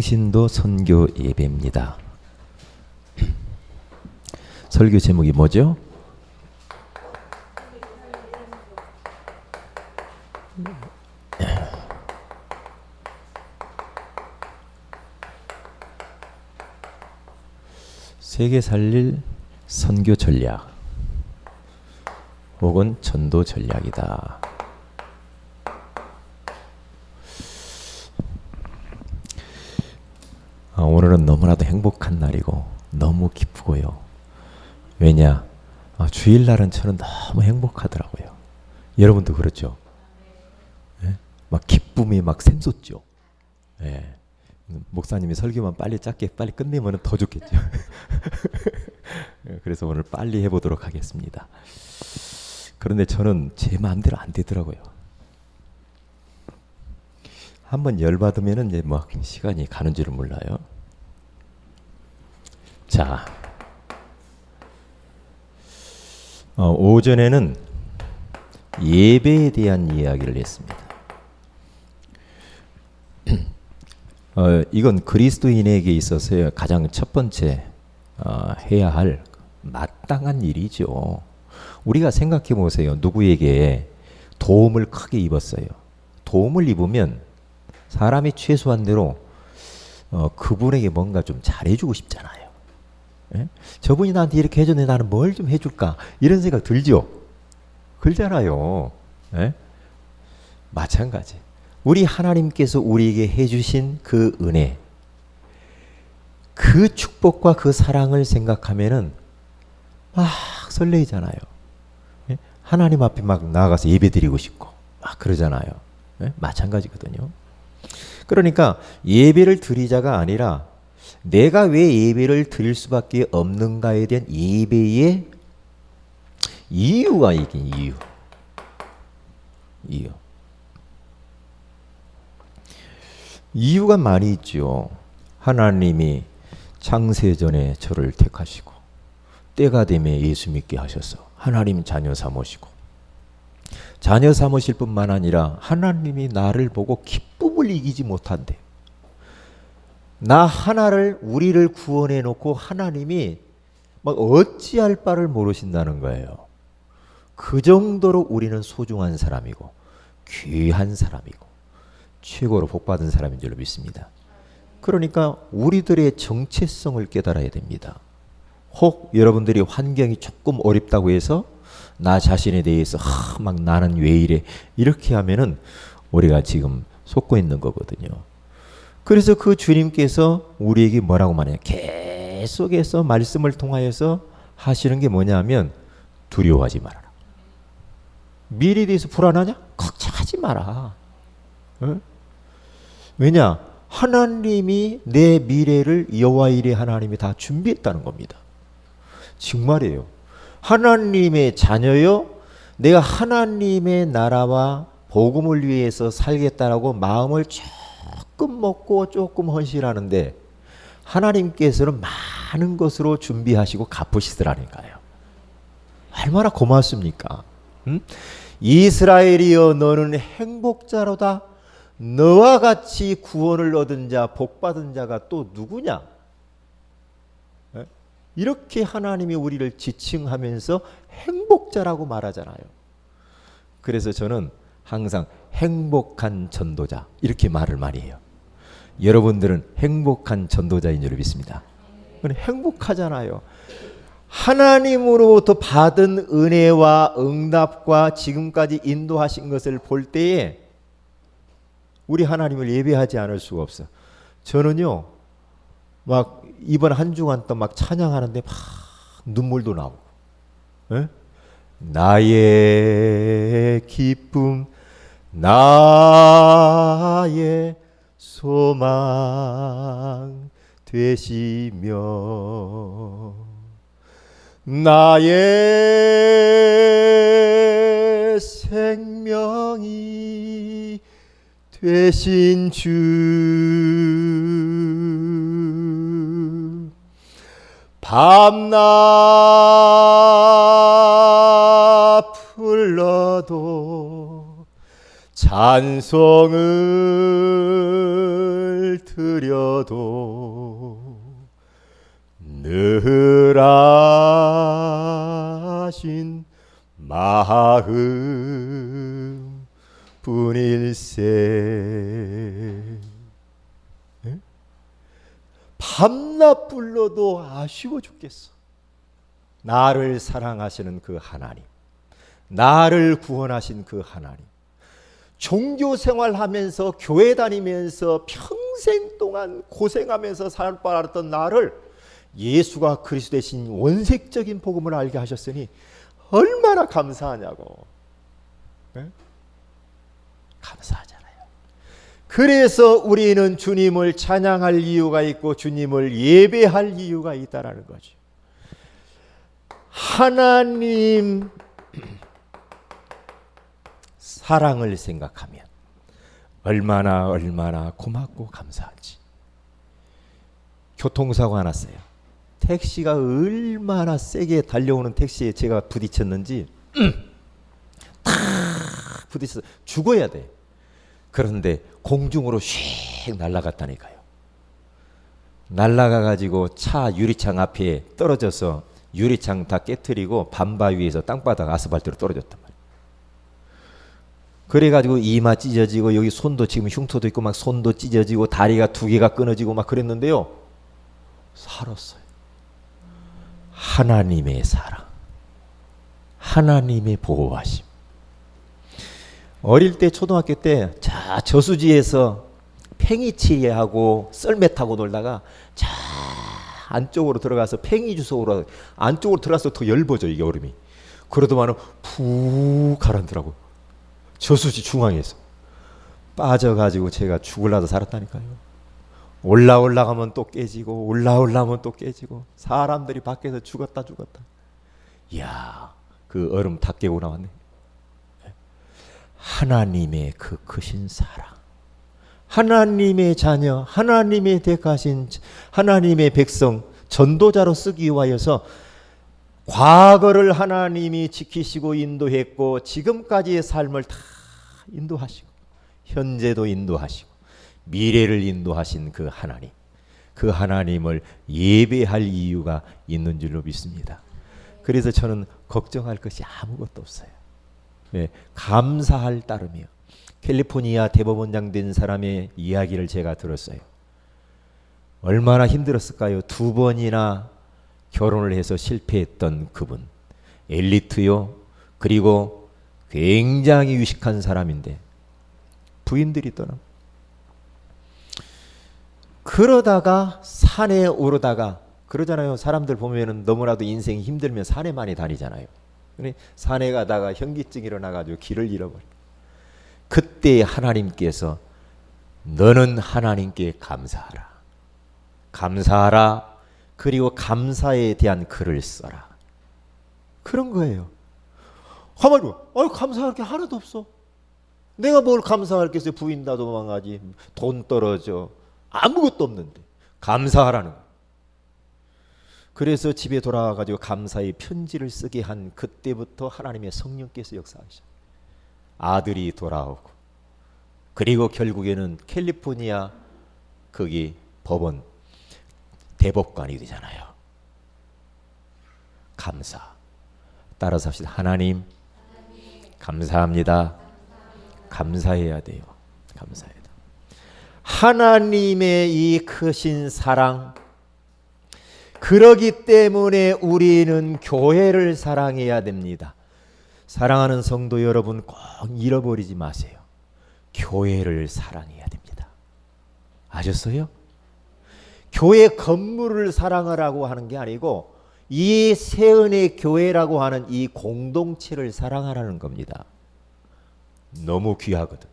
신도 선교 예배입니다. 설교 제목이 뭐죠? 세계 살릴 선교 전략 혹은 전도 전략이다. 오늘은 너무나도 행복한 날이고 너무 기쁘고요. 왜냐? 주일날은 저는 너무 행복하더라고요. 여러분도 그렇죠? 네? 막 기쁨이 막 샘솟죠. 네. 목사님이 설교만 짧게 빨리 끝내면 더 좋겠죠. 그래서 오늘 빨리 해보도록 하겠습니다. 그런데 저는 제 마음대로 안 되더라고요. 한번 열받으면 이제 막 시간이 가는 줄을 몰라요. 자, 오전에는 예배에 대한 이야기를 했습니다. 이건 그리스도인에게 있어서 가장 첫 번째 해야 할 마땅한 일이죠. 우리가 생각해 보세요. 누구에게 도움을 크게 입었어요. 도움을 입으면 사람이 최소한대로 그분에게 뭔가 좀 잘해주고 싶잖아요. 예? 저분이 나한테 이렇게 해줬는데 나는 뭘 좀 해줄까? 이런 생각 들죠? 그러잖아요. 예? 마찬가지. 우리 하나님께서 우리에게 해주신 그 은혜, 그 축복과 그 사랑을 생각하면은 막 설레이잖아요. 예? 하나님 앞에 막 나아가서 예배드리고 싶고 막 그러잖아요. 예? 마찬가지거든요. 그러니까 예배를 드리자가 아니라 내가 왜 예배를 드릴 수밖에 없는가에 대한 예배의 이유가 이긴 이유. 이유가 많이 있죠. 하나님이 창세전에 저를 택하시고 때가 되면 예수 믿게 하셔서 하나님 자녀 삼으시고 자녀 삼으실 뿐만 아니라 하나님이 나를 보고 기쁨을 이기지 못한대. 나 하나를 우리를 구원해 놓고 하나님이 막 어찌할 바를 모르신다는 거예요. 그 정도로 우리는 소중한 사람이고 귀한 사람이고 최고로 복받은 사람인 줄로 믿습니다. 그러니까 우리들의 정체성을 깨달아야 됩니다. 혹 여러분들이 환경이 조금 어렵다고 해서 나 자신에 대해서 막 나는 왜 이래 이렇게 하면은 우리가 지금 속고 있는 거거든요. 그래서 그 주님께서 우리에게 뭐라고 말해요? 계속해서 말씀을 통하여서 하시는 게 뭐냐면 두려워하지 말아라. 미래에 대해서 불안하냐? 걱정하지 마라. 어? 왜냐? 하나님이 내 미래를 여호와 이레 하나님이 다 준비했다는 겁니다. 정말이에요. 하나님의 자녀요. 내가 하나님의 나라와 복음을 위해서 살겠다라고 마음을 조금 먹고 조금 헌신하는데 하나님께서는 많은 것으로 준비하시고 갚으시더라니까요. 얼마나 고맙습니까? 응? 이스라엘이여 너는 행복자로다. 너와 같이 구원을 얻은 자, 복받은 자가 또 누구냐? 이렇게 하나님이 우리를 지칭하면서 행복자라고 말하잖아요. 그래서 저는 항상 행복한 전도자 이렇게 말을 많이 해요. 여러분들은 행복한 전도자인 줄 믿습니다. 행복하잖아요. 하나님으로부터 받은 은혜와 응답과 지금까지 인도하신 것을 볼 때에 우리 하나님을 예배하지 않을 수가 없어. 저는요, 막 이번 한 주간 또 막 찬양하는데 막 눈물도 나오고, 에? 나의 기쁨, 나의 소망 되시며 나의 생명이 되신 주 밤낮 불러도 찬송을 예배를 드려도 늘 하신 마음 뿐일세. 밤낮 불러도 아쉬워 죽겠어. 나를 사랑하시는 그 하나님, 나를 구원하신 그 하나님, 종교 생활하면서 교회 다니면서 평생 동안 고생하면서 살아왔던 나를 예수가 그리스도 대신 원색적인 복음을 알게 하셨으니 얼마나 감사하냐고. 네? 감사하잖아요. 그래서 우리는 주님을 찬양할 이유가 있고 주님을 예배할 이유가 있다라는 거죠. 하나님 사랑을 생각하면 얼마나 고맙고 감사하지. 교통사고가 났어요. 택시가 얼마나 세게 달려오는 택시에 제가 부딪혔는지 탁 부딪혀서 죽어야 돼. 그런데 공중으로 휙 날아갔다니까요. 날아가가지고 차 유리창 앞에 떨어져서 유리창 다 깨트리고 반바 위에서 땅바닥 아스팔트로 떨어졌단 말이에요. 그래가지고 이마 찢어지고 여기 손도 지금 흉터도 있고 막 손도 찢어지고 다리가 2개가 끊어지고 막 그랬는데요. 살았어요. 하나님의 사랑, 하나님의 보호하심. 어릴 때 초등학교 때 저수지에서 팽이치기하고 썰매 타고 놀다가 자 안쪽으로 들어가서 팽이 주워오러 안쪽으로 들어가서 더 얇아져 이게 얼음이. 그러더만은 푹 가라앉더라고. 저수지 중앙에서 빠져가지고 제가 죽을라도 살았다니까요. 올라가면 또 깨지고 올라오면 또 깨지고 사람들이 밖에서 죽었다. 이야, 그 얼음 다 깨고 나왔네. 하나님의 그 크신 사랑, 하나님의 자녀, 하나님의 택하신 하나님의 백성 전도자로 쓰기 위하여서 과거를 하나님이 지키시고 인도했고 지금까지의 삶을 다 인도하시고 현재도 인도하시고 미래를 인도하신 그 하나님, 그 하나님을 예배할 이유가 있는 줄로 믿습니다. 그래서 저는 걱정할 것이 아무것도 없어요. 네, 감사할 따름이요. 캘리포니아 대법원장 된 사람의 이야기를 제가 들었어요. 얼마나 힘들었을까요? 2번이나 결혼을 해서 실패했던 그분. 엘리트요. 그리고 굉장히 유식한 사람인데 부인들이 떠나. 그러다가 산에 오르다가 그러잖아요. 사람들 보면은 너무나도 인생이 힘들면 산에 많이 다니잖아요. 산에 가다가 현기증이 일어나가지고 길을 잃어버려. 그때 하나님께서 너는 하나님께 감사하라. 감사하라. 그리고 감사에 대한 글을 써라. 그런 거예요. 가만히 감사할 게 하나도 없어. 내가 뭘 감사할 게 있어요. 부인 다 도망가지. 돈 떨어져. 아무것도 없는데 감사하라는 거예요. 그래서 집에 돌아와가지고 감사의 편지를 쓰게 한 그때부터 하나님의 성령께서 역사하셔. 아들이 돌아오고 그리고 결국에는 캘리포니아 거기 법원 대법관이 되잖아요. 감사. 따라서 합시다. 하나님 감사합니다. 감사해야 돼요. 감사해야 돼요. 하나님의 이 크신 사랑, 그러기 때문에 우리는 교회를 사랑해야 됩니다. 사랑하는 성도 여러분, 꼭 잃어버리지 마세요. 교회를 사랑해야 됩니다. 아셨어요? 교회 건물을 사랑하라고 하는 게 아니고 이 세은의 교회라고 하는 이 공동체를 사랑하라는 겁니다. 너무 귀하거든.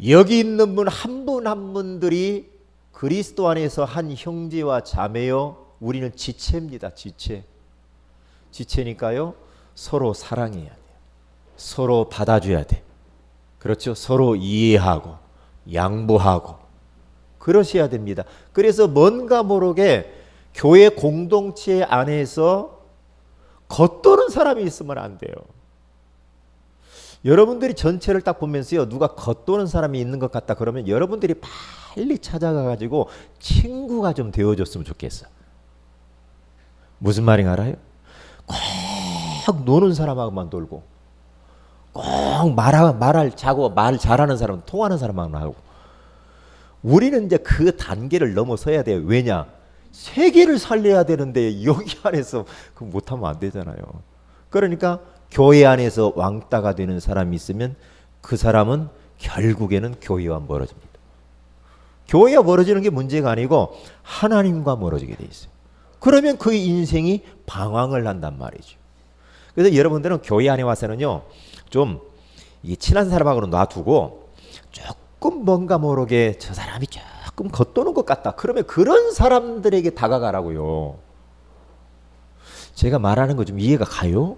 여기 있는 분 한 분 한 분들이 그리스도 안에서 한 형제와 자매요. 우리는 지체입니다. 지체니까요. 서로 사랑해야 돼요. 서로 받아줘야 돼. 그렇죠? 서로 이해하고 양보하고 그러셔야 됩니다. 그래서 뭔가 모르게 교회 공동체 안에서 겉도는 사람이 있으면 안 돼요. 여러분들이 전체를 딱 보면서요, 누가 겉도는 사람이 있는 것 같다 그러면 여러분들이 빨리 찾아가가지고 친구가 좀 되어줬으면 좋겠어. 무슨 말인가 알아요? 꼭 노는 사람하고만 놀고, 꼭 말할 자고 말 잘하는 사람, 통하는 사람만 하고. 우리는 이제 그 단계를 넘어서야 돼요. 왜냐? 세계를 살려야 되는데 여기 안에서 그 못하면 안 되잖아요. 그러니까 교회 안에서 왕따가 되는 사람이 있으면 그 사람은 결국에는 교회와 멀어집니다. 교회와 멀어지는 게 문제가 아니고 하나님과 멀어지게 돼 있어요. 그러면 그 인생이 방황을 한단 말이죠. 그래서 여러분들은 교회 안에 와서는요, 좀 이 친한 사람하고는 놔두고 조금 뭔가 모르게 저 사람이 조금 겉도는 것 같다. 그러면 그런 사람들에게 다가가라고요. 제가 말하는 거 좀 이해가 가요?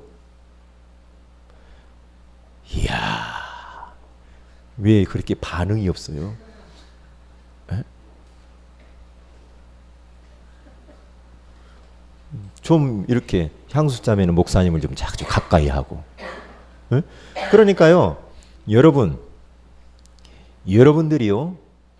이야, 왜 그렇게 반응이 없어요? 에? 좀 이렇게 향수자매는 목사님을 좀 자주 가까이 하고. 에? 그러니까요, 여러분들이요,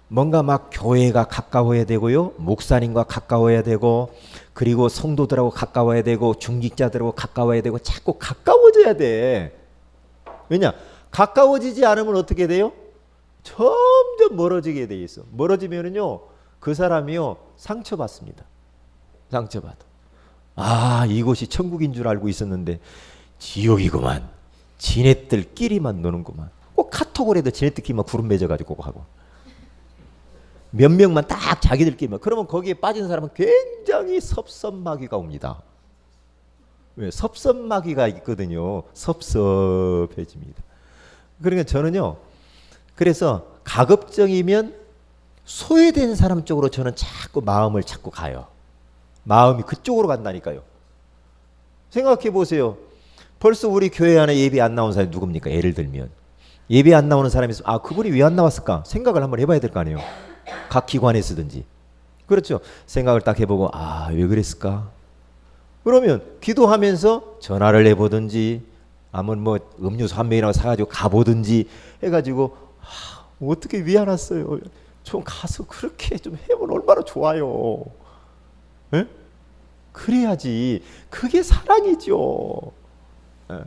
뭔가 막 교회가 가까워야 되고요, 목사님과 가까워야 되고, 그리고 성도들하고 가까워야 되고, 중직자들하고 가까워야 되고, 자꾸 가까워져야 돼. 왜냐? 가까워지지 않으면 어떻게 돼요? 점점 멀어지게 돼 있어. 멀어지면은요, 그 사람이요, 상처받습니다. 상처받아. 아, 이곳이 천국인 줄 알고 있었는데 지옥이구만. 지네들끼리만 노는구만. 꼭 카톡을 해도 지네들끼리만 구름 맺어가지고 하고. 몇 명만 딱 자기들끼리만. 그러면 거기에 빠진 사람은 굉장히 섭섭마귀가 옵니다. 왜? 섭섭마귀가 있거든요. 섭섭해집니다. 그러니까 저는요, 그래서 가급적이면 소외된 사람 쪽으로 저는 자꾸 마음을 자꾸 가요. 마음이 그쪽으로 간다니까요. 생각해 보세요. 벌써 우리 교회 안에 예배 안 나온 사람이 누굽니까? 예를 들면 예배 안 나오는 사람이 있으면, 아, 그분이 왜 안 나왔을까? 생각을 한번 해봐야 될 거 아니에요. 각 기관에서든지. 그렇죠. 생각을 딱 해보고, 아, 왜 그랬을까? 그러면 기도하면서 전화를 해보든지, 아니면 뭐 음료수 한 병이라고 사가지고 가보든지 해가지고, 아, 어떻게 왜 안 왔어요? 좀 가서 그렇게 좀 해보면 얼마나 좋아요. 에? 그래야지. 그게 사랑이죠. 에?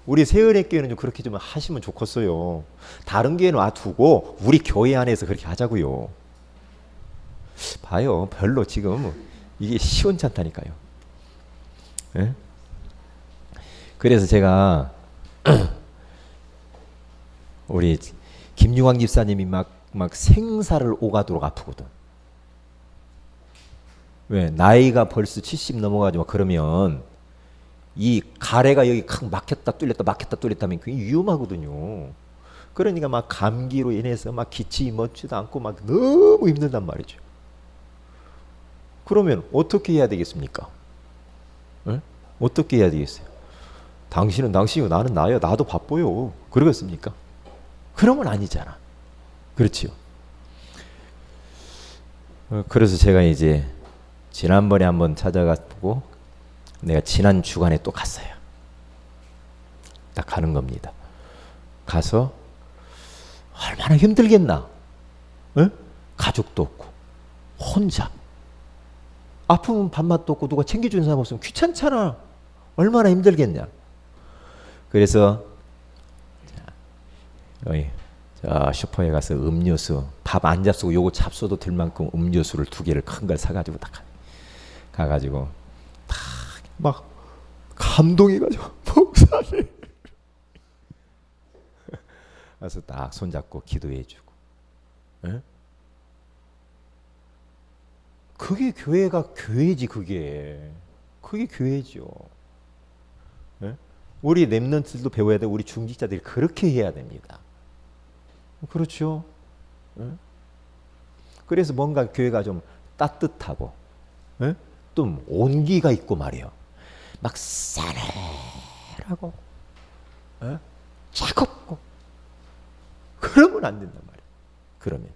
우리 세은의 교회는 좀 그렇게 좀 하시면 좋겠어요. 다른 교회 놔두고 우리 교회 안에서 그렇게 하자고요. 봐요. 별로 지금 이게 시원찮다니까요. 에? 그래서 제가 우리 김유광 집사님이 막 생사를 오가도록 아프거든. 왜? 나이가 벌써 70 넘어가지고 그러면 이 가래가 여기 칵 막혔다 뚫렸다 막혔다 뚫렸다 하면 굉장히 위험하거든요. 그러니까 막 감기로 인해서 막 기침이 멎지도 않고 막 너무 힘들단 말이죠. 그러면 어떻게 해야 되겠습니까? 에? 어떻게 해야 되겠어요? 당신은 당신이고 나는 나요. 나도 바빠요. 그러겠습니까? 그러면 아니잖아. 그렇지요. 그래서 제가 이제 지난번에 한번 찾아가고 내가 지난 주간에 또 갔어요. 딱 가는 겁니다. 가서 얼마나 힘들겠나. 에? 가족도 없고 혼자. 아프면 밥맛도 없고 누가 챙겨주는 사람 없으면 귀찮잖아. 얼마나 힘들겠냐. 그래서 저 슈퍼에 가서 음료수, 밥 안 잡수고 요거 잡숴도 될 만큼 음료수를 2개를 큰 걸 사가지고 딱 가가지고 막 감동해가지고 목사님 그래서 딱 손잡고 기도해주고. 에? 그게 교회가 교회지. 그게 교회죠. 에? 우리 렘넌트들도 배워야 돼. 우리 중직자들이 그렇게 해야 됩니다. 그렇죠. 에? 그래서 뭔가 교회가 좀 따뜻하고, 에? 또 온기가 있고 말이에요. 막 싸늘하고 차갑고 그러면 안 된단 말이에요. 그러면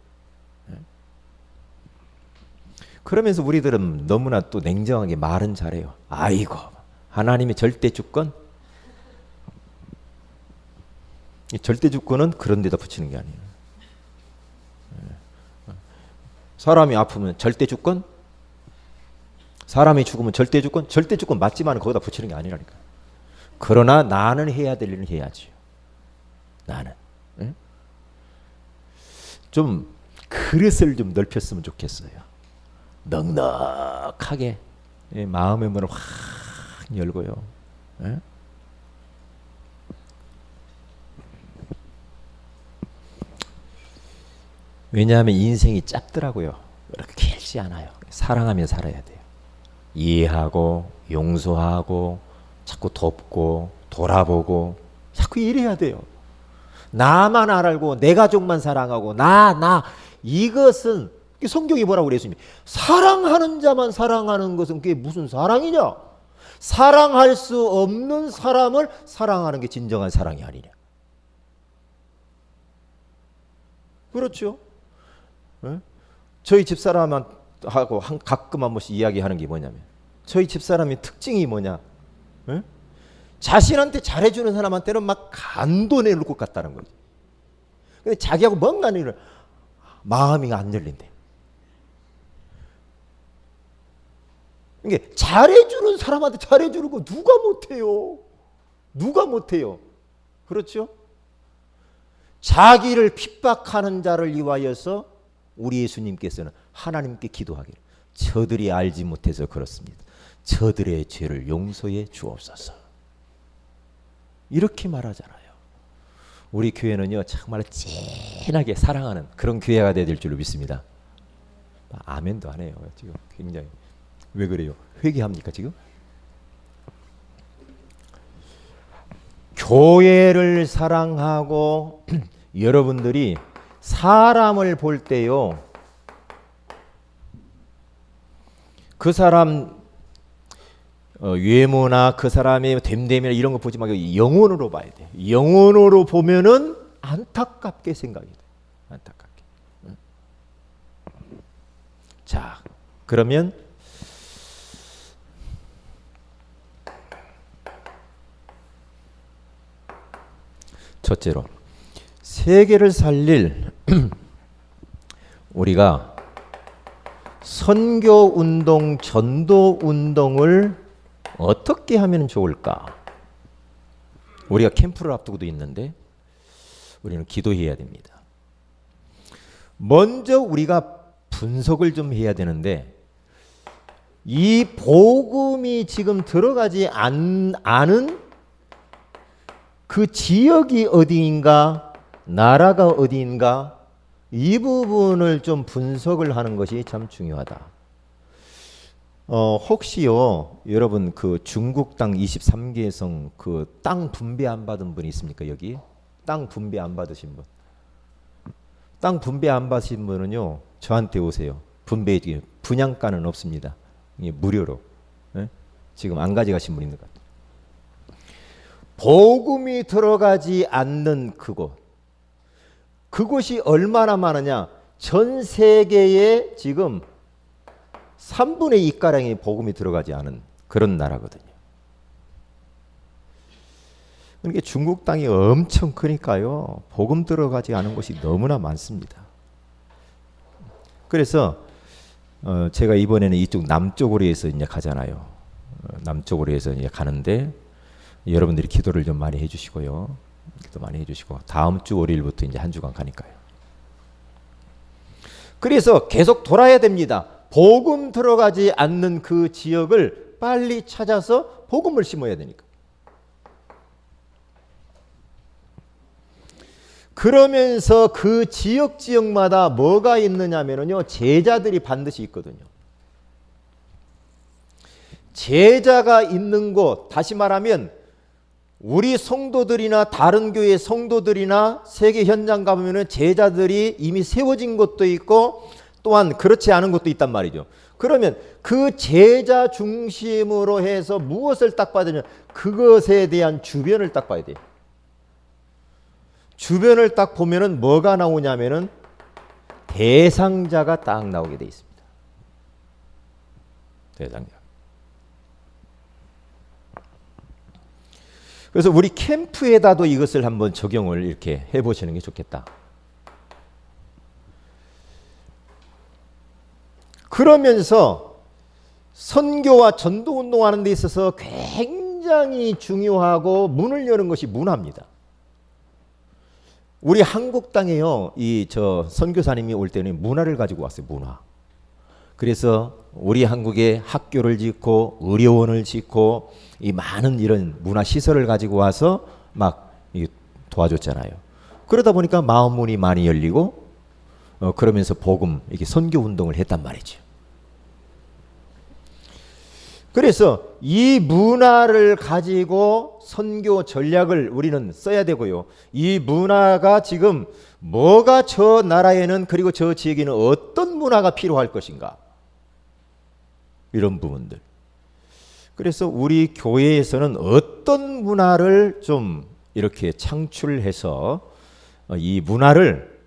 그러면서 우리들은 너무나 또 냉정하게 말은 잘해요. 아이고, 하나님의 절대 주권, 이 절대 주권은 그런 데다 붙이는 게 아니에요. 사람이 아프면 절대 주권, 사람이 죽으면 절대 주권, 절대 주권 맞지만 거기다 붙이는 게 아니라니까. 그러나 나는 해야 될 일은 해야지. 나는. 응? 좀 그릇을 좀 넓혔으면 좋겠어요. 넉넉하게 마음의 문을 확 열고요. 응? 왜냐하면 인생이 짧더라고요. 그렇게 길지 않아요. 사랑하며 살아야 돼요. 이해하고 용서하고 자꾸 돕고 돌아보고 자꾸 이래야 돼요. 나만 알고 내 가족만 사랑하고 나 이것은 성경이 뭐라고 그랬습니까? 사랑하는 자만 사랑하는 것은 그게 무슨 사랑이냐? 사랑할 수 없는 사람을 사랑하는 게 진정한 사랑이 아니냐? 그렇죠? 네? 저희 집사람하고 가끔 한 번씩 이야기하는 게 뭐냐면 저희 집사람의 특징이 뭐냐? 네? 자신한테 잘해주는 사람한테는 막 간도 내놓을 것 같다는 거지. 근데 자기하고 뭔가 일을 마음이 안 열린대. 이게 잘해주는 사람한테 잘해주는 거 누가 못해요? 누가 못해요? 그렇죠? 자기를 핍박하는 자를 위하여서 우리 예수님께서는 하나님께 기도하기를 저들이 알지 못해서 그렇습니다. 저들의 죄를 용서해 주옵소서. 이렇게 말하잖아요. 우리 교회는요 정말 진하게 사랑하는 그런 교회가 되어야 될 줄로 믿습니다. 아멘도 안 해요. 지금 굉장히. 왜 그래요? 회개합니까 지금? 교회를 사랑하고 여러분들이 사람을 볼 때요 그 사람 외모나 그 사람의 됨됨이나 이런 거 보지 말고 영혼으로 봐야 돼. 영혼으로 보면은 안타깝게 생각이 돼. 안타깝게. 자, 그러면 첫째로 세계를 살릴 우리가 선교 운동, 전도 운동을 어떻게 하면 좋을까? 우리가 캠프를 앞두고도 있는데 우리는 기도해야 됩니다. 먼저 우리가 분석을 좀 해야 되는데 이 복음이 지금 들어가지 않은 그 지역이 어디인가, 나라가 어디인가 이 부분을 좀 분석을 하는 것이 참 중요하다. 혹시요 여러분 그 중국 땅 23개 성 그 땅 분배 안 받은 분이 있습니까? 여기 땅 분배 안 받으신 분, 땅 분배 안 받으신 분은요 저한테 오세요. 분배 분양가는 없습니다. 무료로. 네? 지금 안 가져가신 분 있는 것 같아요. 복음이 들어가지 않는 그곳이 얼마나 많으냐? 전 세계에 지금 3분의 2가량이 복음이 들어가지 않은 그런 나라거든요. 그러니까 중국 땅이 엄청 크니까요. 복음 들어가지 않은 곳이 너무나 많습니다. 그래서 제가 이번에는 이쪽 남쪽으로 해서 이제 가잖아요. 남쪽으로 해서 이제 가는데 여러분들이 기도를 좀 많이 해주시고요. 기도 많이 해주시고 다음 주 월요일부터 이제 한 주간 가니까요. 그래서 계속 돌아야 됩니다. 복음 들어가지 않는 그 지역을 빨리 찾아서 복음을 심어야 되니까. 그러면서 그 지역마다 뭐가 있느냐면요. 제자들이 반드시 있거든요. 제자가 있는 곳, 다시 말하면 우리 성도들이나 다른 교회 성도들이나 세계 현장 가보면 제자들이 이미 세워진 곳도 있고 또한 그렇지 않은 것도 있단 말이죠. 그러면 그 제자 중심으로 해서 무엇을 딱 봐야 되냐? 그것에 대한 주변을 딱 봐야 돼요. 주변을 딱 보면은 뭐가 나오냐면은 대상자가 딱 나오게 돼 있습니다. 대상자. 그래서 우리 캠프에다도 이것을 한번 적용을 이렇게 해보시는 게 좋겠다. 그러면서 선교와 전도 운동하는 데 있어서 굉장히 중요하고 문을 여는 것이 문화입니다. 우리 한국 땅에요, 이 저 선교사님이 올 때는 문화를 가지고 왔어요. 문화. 그래서 우리 한국에 학교를 짓고 의료원을 짓고 이 많은 이런 문화 시설을 가지고 와서 막 도와줬잖아요. 그러다 보니까 마음 문이 많이 열리고 그러면서 복음 이렇게 선교 운동을 했단 말이죠. 그래서 이 문화를 가지고 선교 전략을 우리는 써야 되고요. 이 문화가 지금 뭐가 저 나라에는 그리고 저 지역에는 어떤 문화가 필요할 것인가, 이런 부분들. 그래서 우리 교회에서는 어떤 문화를 좀 이렇게 창출해서 이 문화를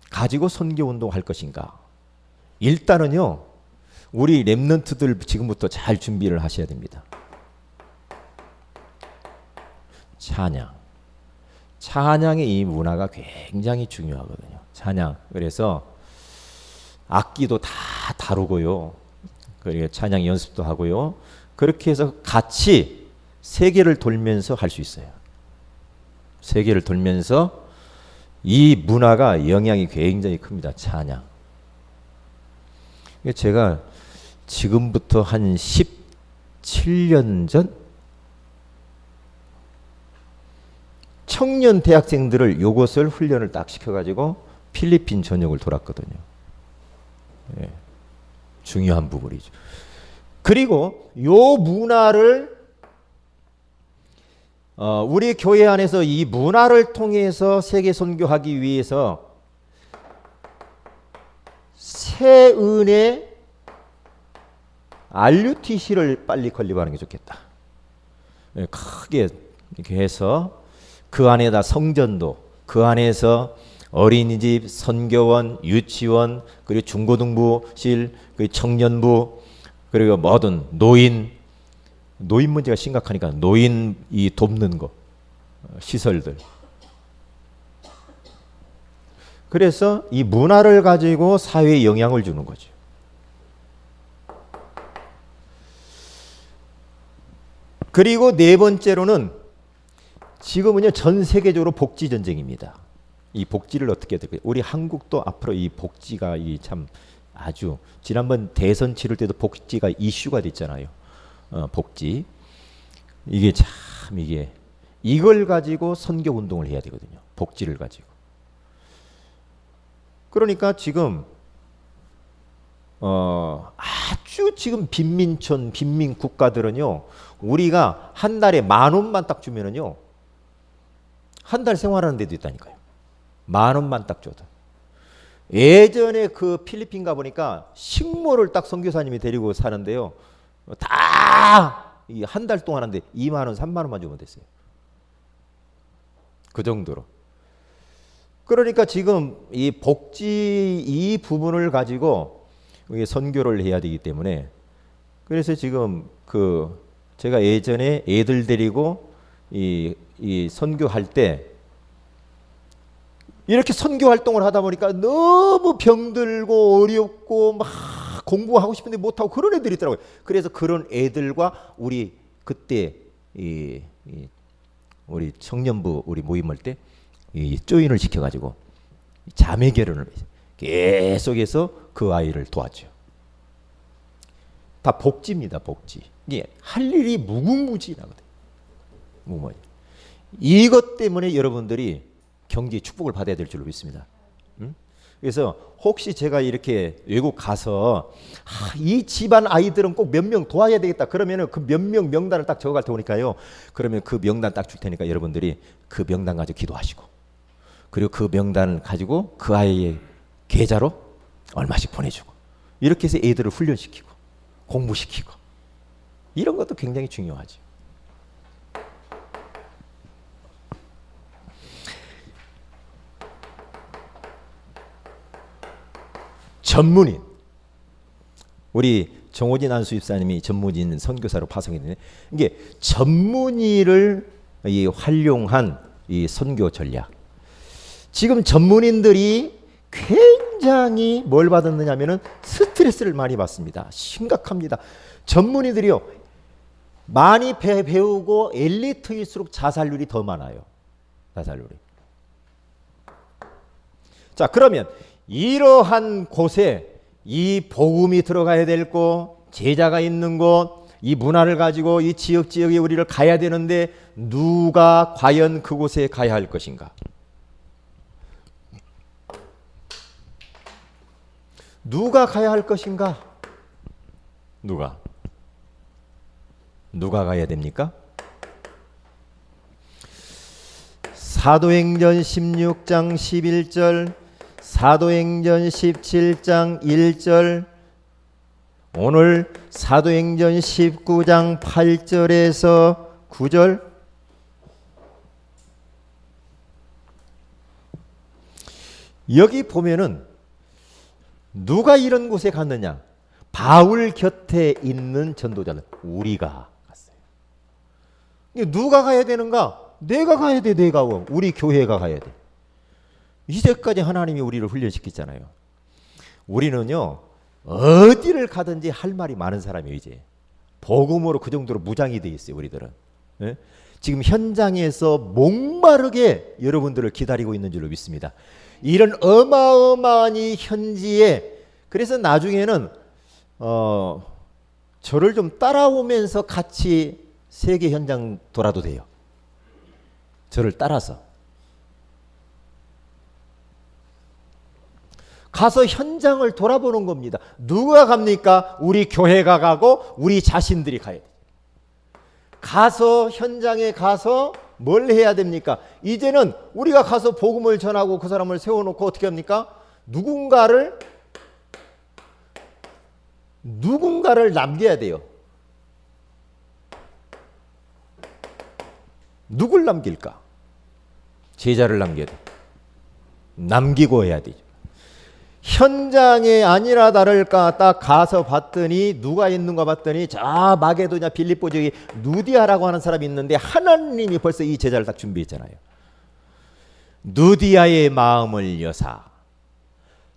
가지고 선교 운동할 것인가. 일단은요, 우리 렘넌트들 지금부터 잘 준비를 하셔야 됩니다. 찬양의 이 문화가 굉장히 중요하거든요. 찬양. 그래서 악기도 다 다루고요. 그리고 찬양 연습도 하고요. 그렇게 해서 같이 세계를 돌면서 할 수 있어요. 세계를 돌면서 이 문화가 영향이 굉장히 큽니다. 찬양. 제가 지금부터 한 17년 전 청년 대학생들을 요것을 훈련을 딱 시켜가지고 필리핀 전역을 돌았거든요. 예, 중요한 부분이죠. 그리고 요 문화를 우리 교회 안에서 이 문화를 통해서 세계 선교하기 위해서 새 은혜 RUTC를 빨리 건립하는 게 좋겠다. 예, 크게 이렇게 해서 그 안에다 성전도, 그 안에서 어린이집, 선교원, 유치원, 그리고 중고등부실, 그리고 청년부, 그리고 뭐든 노인 문제가 심각하니까 노인 이 돕는 거, 시설들. 그래서 이 문화를 가지고 사회에 영향을 주는 거죠. 그리고 네 번째로는 지금은요, 전 세계적으로 복지 전쟁입니다. 이 복지를 어떻게 해야 될까요? 우리 한국도 앞으로 이 복지가 이 참 아주, 지난번 대선 치를 때도 복지가 이슈가 됐잖아요. 복지. 이게 참 이걸 가지고 선교 운동을 해야 되거든요. 복지를 가지고. 그러니까 지금 아주 지금 빈민촌, 빈민 국가들은요, 우리가 한 달에 10,000원만 딱 주면은요, 한 달 생활하는 데도 있다니까요. 10,000원만 딱 줘도. 예전에 그 필리핀 가보니까 식모를 딱 선교사님이 데리고 사는데요, 다 한 달 동안 하는데 20,000원, 30,000원만 주면 됐어요. 그 정도로. 그러니까 지금 이 복지 이 부분을 가지고 선교를 해야 되기 때문에, 그래서 지금 제가 예전에 애들 데리고 이 선교할 때 이렇게 선교 활동을 하다 보니까 너무 병들고 어렵고 막 공부하고 싶은데 못하고 그런 애들이 있더라고요. 그래서 그런 애들과 우리 그때 우리 청년부 우리 모임할 때 조인을 시켜가지고 자매 결혼을 계속해서 그 아이를 도왔죠. 다 복지입니다. 복지. 이게 할 일이 무궁무진하거든요. 이것 때문에 여러분들이 경제의 축복을 받아야 될 줄로 믿습니다. 그래서 혹시 제가 이렇게 외국 가서 이 집안 아이들은 꼭 몇 명 도와야 되겠다 그러면은 그 몇 명 명단을 딱 적어갈 테니까요. 그러면 그 명단 딱 줄 테니까 여러분들이 그 명단 가지고 기도하시고, 그리고 그 명단을 가지고 그 아이의 계좌로 얼마씩 보내주고, 이렇게 해서 애들을 훈련시키고 공부시키고, 이런 것도 굉장히 중요하죠. 전문인, 우리 정호진 안수집사님이 전문인 선교사로 파송했는데, 이게 전문의를 활용한 이 선교 전략. 지금 전문인들이 굉장히 뭘 받았느냐면은 스트레스 스트레스를 많이 받습니다. 심각합니다. 전문의들이요, 많이 배우고 엘리트일수록 자살률이 더 많아요. 자살률이. 자, 그러면 이러한 곳에 이 복음이 들어가야 될 곳, 제자가 있는 곳, 이 문화를 가지고 이 지역에 우리를 가야 되는데 누가 과연 그곳에 가야 할 것인가? 누가 가야 할 것인가? 누가 가야 됩니까? 사도행전 16장 11절, 사도행전 17장 1절, 오늘 사도행전 19장 8절에서 9절, 여기 보면은 누가 이런 곳에 갔느냐? 바울 곁에 있는 전도자는 우리가 갔어요. 누가 가야 되는가? 내가 가야 돼. 내가. 우리 교회가 가야 돼. 이제까지 하나님이 우리를 훈련시켰잖아요. 우리는요, 어디를 가든지 할 말이 많은 사람이에요. 이제 복음으로 그 정도로 무장이 돼 있어요. 우리들은. 네? 지금 현장에서 목마르게 여러분들을 기다리고 있는 줄로 믿습니다. 이런 어마어마한 이 현지에, 그래서 나중에는 저를 좀 따라오면서 같이 세계 현장 돌아도 돼요. 저를 따라서 가서 현장을 돌아보는 겁니다. 누가 갑니까? 우리 교회가 가고 우리 자신들이 가야 돼요. 가서 현장에 가서 뭘 해야 됩니까? 이제는 우리가 가서 복음을 전하고 그 사람을 세워놓고 어떻게 합니까? 누군가를 남겨야 돼요. 누굴 남길까? 제자를 남겨야 돼. 남기고 해야 되죠. 현장에 아니라 다를까 딱 가서 봤더니 누가 있는가 봤더니 저 마게도냐 빌립보 지역에 누디아라고 하는 사람이 있는데 하나님이 벌써 이 제자를 딱 준비했잖아요. 누디아의 마음을 여사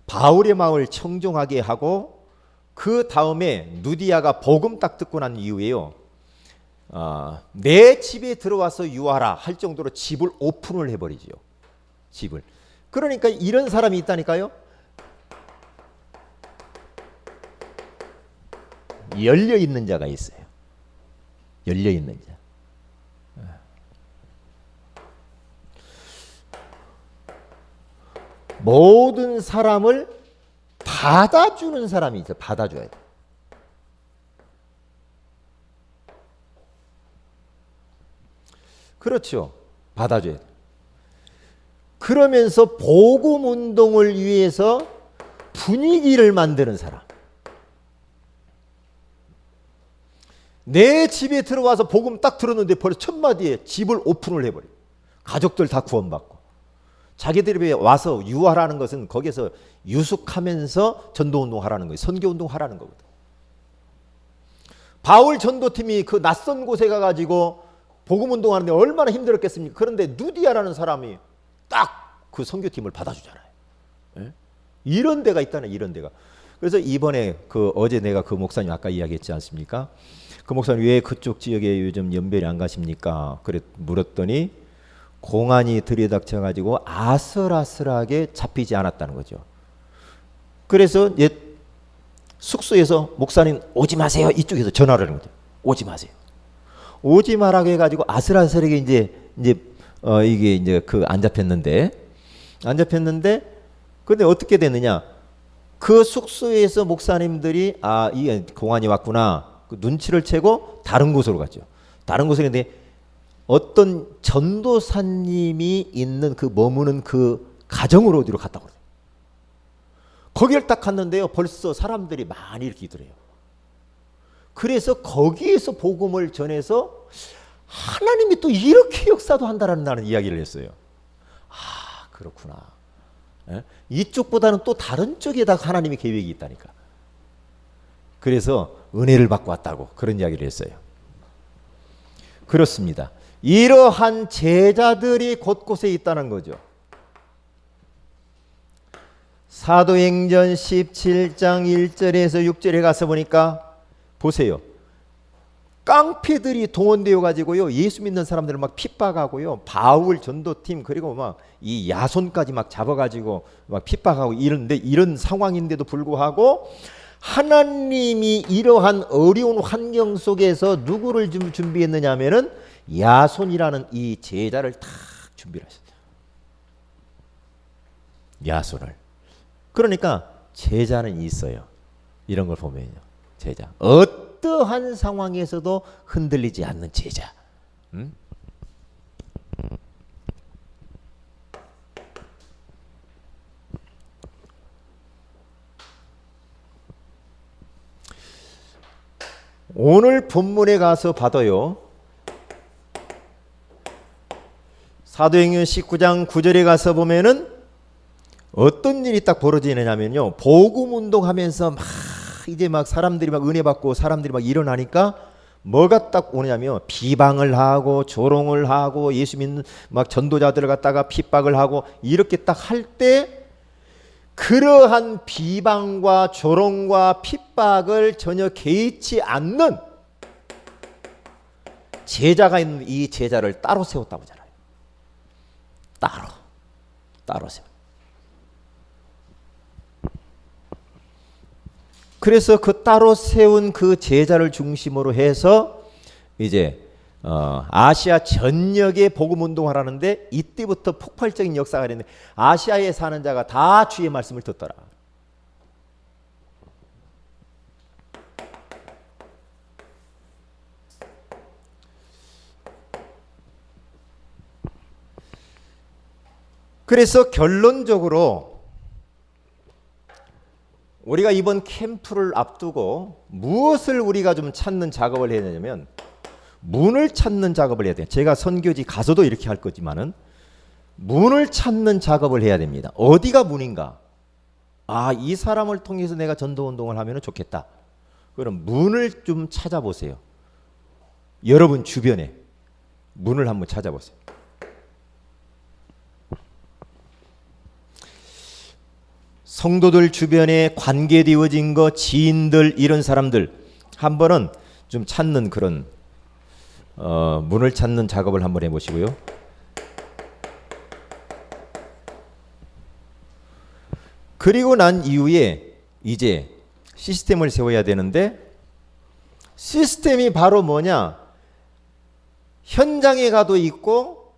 바울의 마음을 청종하게 하고, 그 다음에 누디아가 복음 딱 듣고 난 이후에요, 내 집에 들어와서 유하라 할 정도로 집을 오픈을 해버리죠. 집을. 그러니까 이런 사람이 있다니까요. 열려있는 자가 있어요. 열려있는 자. 모든 사람을 받아주는 사람이 있어요. 받아줘야 돼. 그렇죠. 받아줘야 돼. 그러면서 복음 운동을 위해서 분위기를 만드는 사람. 내 집에 들어와서 복음 딱 들었는데 벌써 첫 마디에 집을 오픈을 해버려요. 가족들 다 구원받고. 자기들이 와서 유하라는 것은 거기서 유숙하면서 전도운동 하라는 거예요. 선교운동 하라는 거거든. 바울 전도팀이 그 낯선 곳에 가가지고 복음운동 하는데 얼마나 힘들었겠습니까? 그런데 누디아라는 사람이 딱 그 선교팀을 받아주잖아요. 예? 이런 데가 있다네, 이런 데가. 그래서 이번에 어제 내가 그 목사님 아까 이야기했지 않습니까? 그 목사님 왜 그쪽 지역에 요즘 연별이 안 가십니까? 그래 물었더니 공안이 들이닥쳐가지고 아슬아슬하게 잡히지 않았다는 거죠. 그래서 숙소에서 목사님 오지 마세요. 이쪽에서 전화를 하는 거죠. 오지 마세요. 오지 말라고 해가지고 아슬아슬하게 이게 이제 안 잡혔는데 근데 어떻게 됐느냐? 그 숙소에서 목사님들이 이 공안이 왔구나. 그 눈치를 채고 다른 곳으로 갔죠. 다른 곳에 있는데 어떤 전도사님이 있는 머무는 그 가정으로 어디로 갔다고 그래요. 거기를 딱 갔는데요. 벌써 사람들이 많이 이렇게 있더래요. 그래서 거기에서 복음을 전해서 하나님이 또 이렇게 역사도 한다는 이야기를 했어요. 그렇구나. 예? 이쪽보다는 또 다른 쪽에다 하나님의 계획이 있다니까. 그래서 은혜를 받고 왔다고 그런 이야기를 했어요. 그렇습니다. 이러한 제자들이 곳곳에 있다는 거죠. 사도행전 17장 1절에서 6절에 가서 보니까 보세요. 깡패들이 동원되어 가지고요, 예수 믿는 사람들을 막 핍박하고요, 바울 전도팀 그리고 막 이 야손까지 막 잡아가지고 막 핍박하고 이런데, 이런 상황인데도 불구하고 하나님이 이러한 어려운 환경 속에서 누구를 좀 준비했느냐 하면은 야손이라는 이 제자를 탁 준비를 하셨어요. 야손을. 그러니까 제자는 있어요. 이런 걸 보면요, 제자. 어떠한 상황에서도 흔들리지 않는 제자. 오늘 본문에 가서 봐도요, 사도행전 19장 9절에 가서 보면은 어떤 일이 딱 벌어지느냐면요, 복음 운동하면서 막 이제 막 사람들이 막 은혜 받고 사람들이 막 일어나니까 뭐가 딱 오냐면 비방을 하고 조롱을 하고 예수 믿는 막 전도자들을 갖다가 핍박을 하고 이렇게 딱 할 때, 그러한 비방과 조롱과 핍박을 전혀 개의치 않는 제자가 있는 이 제자를 따로 세웠다고 하잖아요. 따로 세워. 그래서 그 따로 세운 그 제자를 중심으로 해서 이제 아시아 전역에 복음 운동을 하는데, 이때부터 폭발적인 역사가 됐는데 아시아에 사는 자가 다 주의 말씀을 듣더라. 그래서 결론적으로 우리가 이번 캠프를 앞두고 무엇을 우리가 좀 찾는 작업을 해야 되냐면, 문을 찾는 작업을 해야 돼요. 제가 선교지 가서도 이렇게 할 거지만은 문을 찾는 작업을 해야 됩니다. 어디가 문인가? 아, 이 사람을 통해서 내가 전도 운동을 하면 좋겠다. 그럼 문을 좀 찾아보세요. 여러분 주변에 문을 한번 찾아보세요. 성도들 주변에 관계되어진 거, 지인들, 이런 사람들 한 번은 좀 찾는 그런 문을 찾는 작업을 한번 해보시고요. 그리고 난 이후에 이제 시스템을 세워야 되는데, 시스템이 바로 뭐냐? 현장에 가도 있고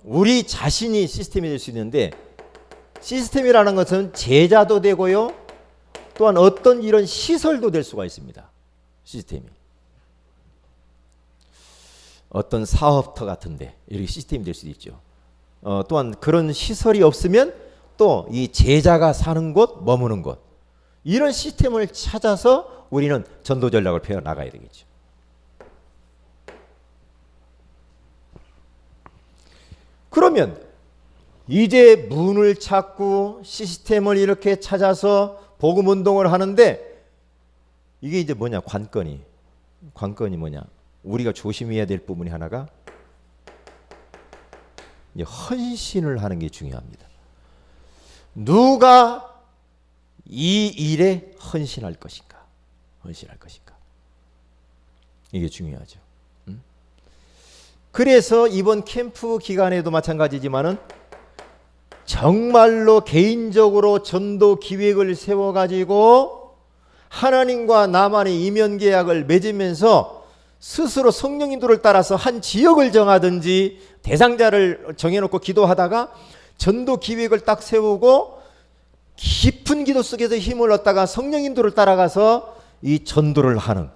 우리 자신이 시스템이 될 수 있는데, 시스템이라는 것은 제자도 되고요, 또한 어떤 이런 시설도 될 수가 있습니다. 시스템이 어떤 사업터 같은데 이렇게 시스템이 될 수도 있죠. 또한 그런 시설이 없으면 또 이 제자가 사는 곳, 머무는 곳, 이런 시스템을 찾아서 우리는 전도 전략을 펴 나가야 되겠죠. 그러면 이제 문을 찾고 시스템을 이렇게 찾아서 복음 운동을 하는데, 이게 이제 뭐냐? 관건이 뭐냐? 우리가 조심해야 될 부분이 하나가 이제 헌신을 하는 게 중요합니다. 누가 이 일에 헌신할 것인가? 이게 중요하죠. 그래서 이번 캠프 기간에도 마찬가지지만은 정말로 개인적으로 전도 기획을 세워가지고 하나님과 나만의 이면 계약을 맺으면서 스스로 성령 인도를 따라서 한 지역을 정하든지 대상자를 정해놓고 기도하다가 전도 기획을 딱 세우고 깊은 기도 속에서 힘을 얻다가 성령 인도를 따라가서 이 전도를 하는,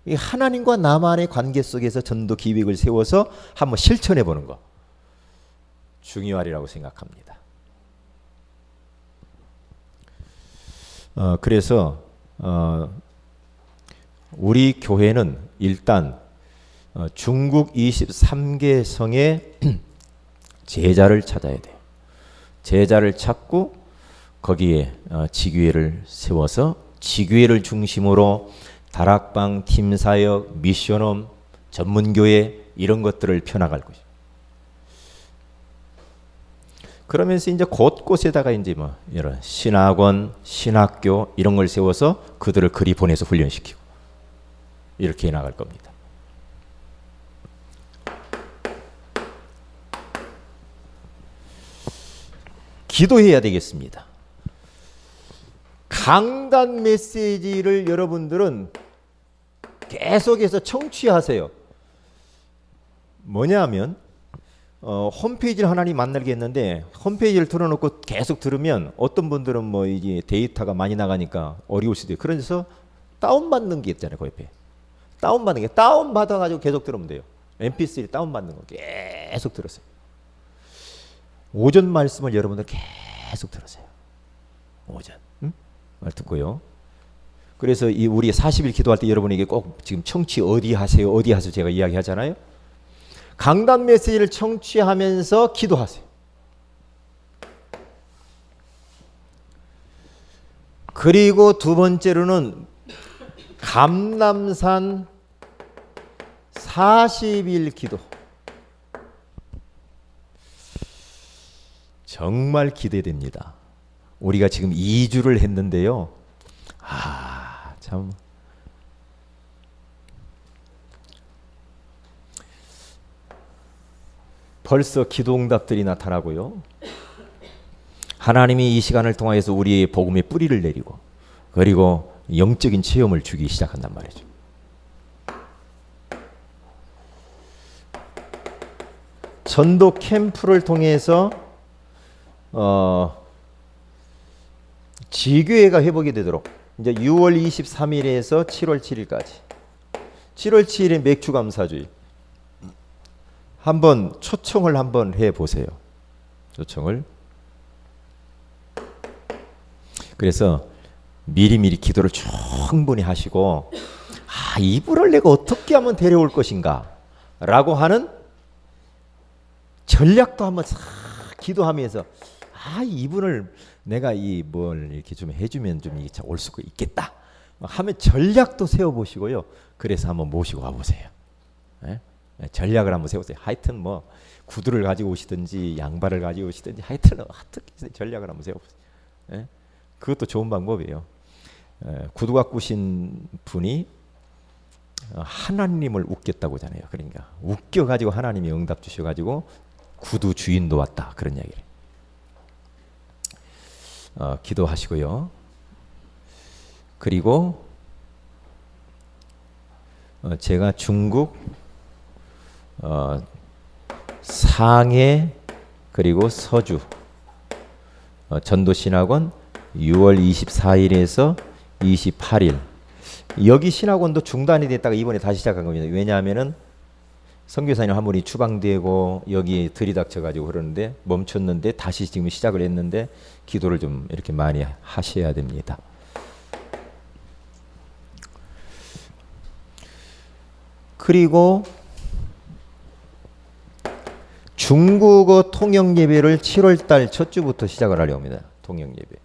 이 하나님과 나만의 관계 속에서 전도 기획을 세워서 한번 실천해 보는 거 중요하리라고 생각합니다. 그래서 우리 교회는 일단 중국 23개 성의 제자를 찾아야 돼요. 제자를 찾고 거기에 지교회를 세워서 지교회를 중심으로 다락방, 팀사역, 미션홈, 전문교회 이런 것들을 펴나갈 것이죠. 그러면서 이제 곳곳에다가 이제 뭐 이런 신학원, 신학교 이런 걸 세워서 그들을 그리 보내서 훈련시키고 이렇게 해 나갈 겁니다. 기도해야 되겠습니다. 강단 메시지를 여러분들은 계속해서 청취하세요. 뭐냐면 홈페이지를 하나님 만들게 했는데 홈페이지를 틀어놓고 계속 들으면 어떤 분들은 뭐 이게 데이터가 많이 나가니까 어려울 수도 있고 그래서 다운받는 게 있잖아요. 그 옆에 다운받는 게 다운받아가지고 계속 들으면 돼요. mp3 다운받는 거 계속 들었어요. 오전 말씀을 여러분들 계속 들으세요. 오전 말 듣고요. 그래서 이 우리 40일 기도할 때 여러분에게 꼭 지금 청취 어디 하세요 어디 하세요 제가 이야기하잖아요. 강단 메시지를 청취하면서 기도하세요. 그리고 두 번째로는 감람산 40일 기도. 정말 기대됩니다. 우리가 지금 2주를 했는데요. 참 벌써 기도응답들이 나타나고요. 하나님이 이 시간을 통해서 우리의 복음의 뿌리를 내리고 그리고 영적인 체험을 주기 시작한단 말이죠. 전도 캠프를 통해서 지교회가 회복이 되도록 이제 6월 23일에서 7월 7일까지 7월 7일에 맥주 감사주일 한번 초청을 한번 해보세요. 초청을. 그래서 미리미리 기도를 충분히 하시고 이분을 내가 어떻게 하면 데려올 것인가 라고 하는 전략도 한번 싹 기도하면서 이분을 내가 이 뭘 이렇게 좀 해주면 좀 올 수가 있겠다 하면 전략도 세워보시고요. 그래서 한번 모시고 와보세요. 네? 전략을 한번 세우세요. 하여튼 뭐 구두를 가지고 오시든지 양발을 가지고 오시든지 하여튼 어떻게 전략을 한번 세워보세요. 네? 그것도 좋은 방법이에요. 구두 갖고 오신 분이 하나님을 웃겼다고 하잖아요. 그러니까 웃겨가지고 하나님이 응답 주셔가지고 구두 주인도 왔다 그런 이야기를. 기도하시고요. 그리고 제가 중국 상해 그리고 서주 전도신학원 6월 24일에서 28일 여기 신학원도 중단이 됐다가 이번에 다시 시작한 겁니다. 왜냐하면은 선교사님 한 분이 추방되고 여기 들이닥쳐가지고 그러는데 멈췄는데 다시 지금 시작을 했는데 기도를 좀 이렇게 많이 하셔야 됩니다. 그리고 중국어 통역 예배를 7월달 첫 주부터 시작을 하려고 합니다. 통역 예배.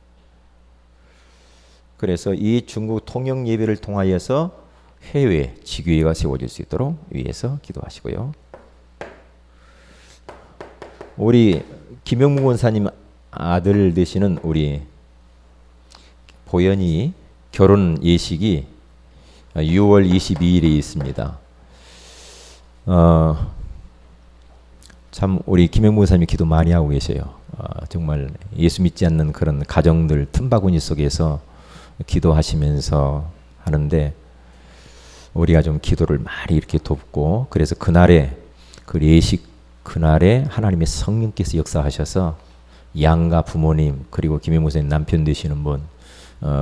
그래서 이 중국 통역 예배를 통하여서 해외 지교회가 세워질 수 있도록 위해서 기도하시고요. 우리 김영무 권사님 아들 되시는 우리 보현이 결혼 예식이 6월 22일에 있습니다. 참 우리 김영무 권사님이 기도 많이 하고 계세요. 정말 예수 믿지 않는 그런 가정들 틈바구니 속에서 기도하시면서 하는데 우리가 좀 기도를 많이 이렇게 돕고 그래서 그날에 그 예식 그날에 하나님의 성령께서 역사하셔서 양가 부모님 그리고 김영무 목사님 남편 되시는 분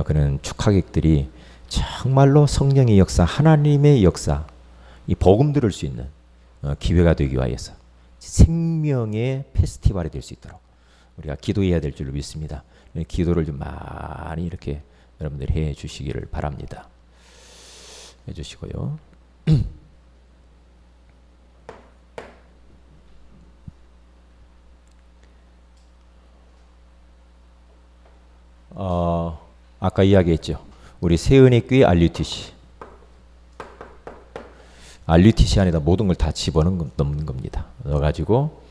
그런 축하객들이 정말로 성령의 역사 하나님의 역사 이 복음 들을 수 있는 기회가 되기 위해서 생명의 페스티벌이 될 수 있도록 우리가 기도해야 될 줄로 믿습니다. 기도를 좀 많이 이렇게 여러분들이 해 주시기를 바랍니다. 해 주시고요. 아까 이야기했죠. 우리 세은의 RUTC. RUTC 안에다 모든 걸 다 집어넣는 겁니다. 넣어가지고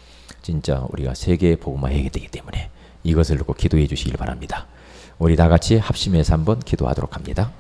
진짜 우리가 세계 복음화해야 되기 때문에 이것을 놓고 기도해 주시길 바랍니다. 우리 다 같이 합심해서 한번 기도하도록 합니다.